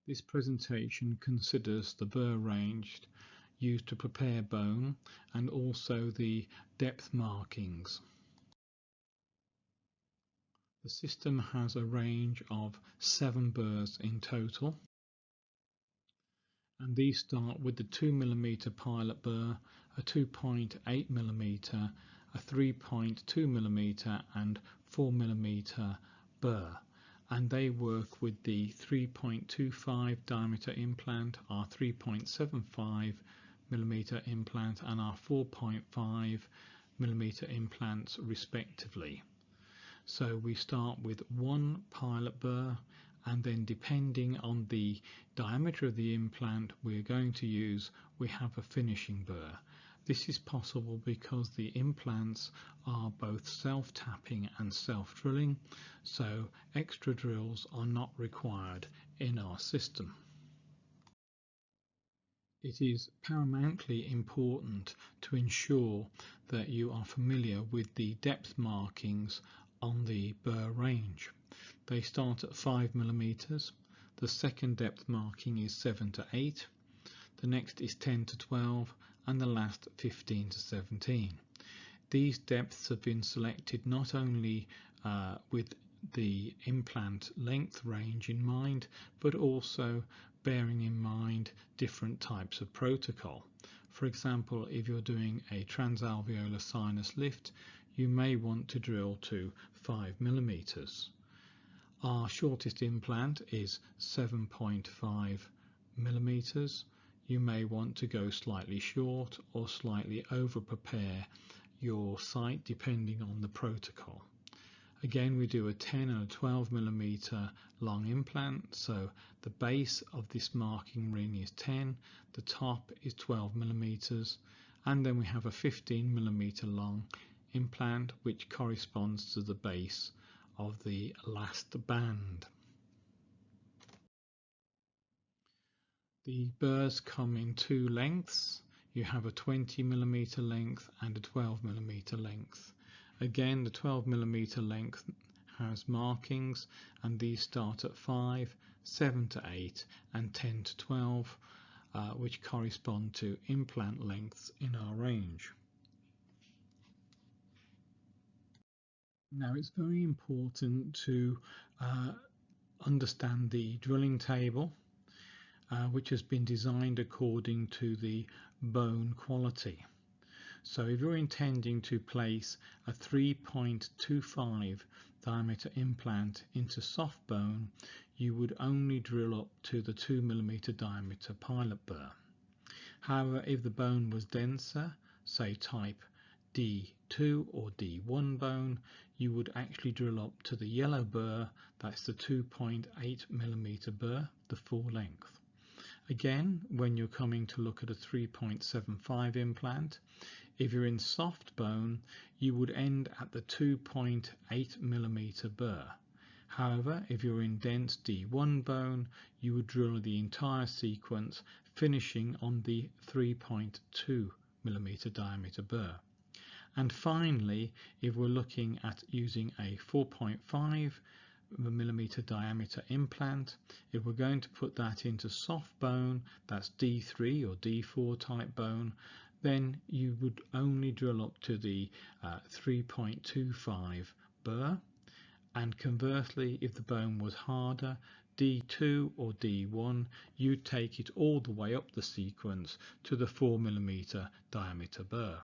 This presentation considers the burr range used to prepare bone and also the depth markings. The system has a range of 7 burrs in total, and these start with the 2mm pilot burr, a 2.8mm, a 3.2mm and 4mm burr, and they work with the 3.25 diameter implant, our 3.75mm implant and our 4.5mm implants respectively. So we start with one pilot burr, and then depending on the diameter of the implant we have a finishing burr. This is possible because the implants are both self-tapping and self-drilling, so extra drills are not required in our system. It is paramountly important to ensure that you are familiar with the depth markings on the burr range. They start at 5mm, the second depth marking is 7 to 8, the next is 10 to 12 and the last 15 to 17. These depths have been selected not only with the implant length range in mind, but also bearing in mind different types of protocol. For example, if you're doing a transalveolar sinus lift, you may want to drill to 5mm. Our shortest implant is 7.5mm. You may want to go slightly short or slightly over prepare your site depending on the protocol. Again, we do a 10 and a 12mm long implant, so the base of this marking ring is 10, the top is 12mm, and then we have a 15mm long implant which corresponds to the base of the last band. The burrs come in two lengths. You have a 20mm length and a 12mm length. Again, the 12mm length has markings, and these start at 5, 7 to 8 and 10 to 12, which correspond to implant lengths in our range. Now, it's very important to understand the drilling table, which has been designed according to the bone quality. So if you're intending to place a 3.25 diameter implant into soft bone, you would only drill up to the 2mm diameter pilot burr. However, if the bone was denser, say type D2 or D1 bone, you would actually drill up to the yellow burr, that's the 2.8mm burr, the full length. Again, when you're coming to look at a 3.75 implant, if you're in soft bone, you would end at the 2.8mm burr. However, if you're in dense D1 bone, you would drill the entire sequence, finishing on the 3.2mm diameter burr. And finally, if we're looking at using a 4.5mm diameter implant, if we're going to put that into soft bone, that's D3 or D4 type bone, then you would only drill up to the 3.25 burr. And conversely, if the bone was harder, D2 or D1, you'd take it all the way up the sequence to the 4mm diameter burr.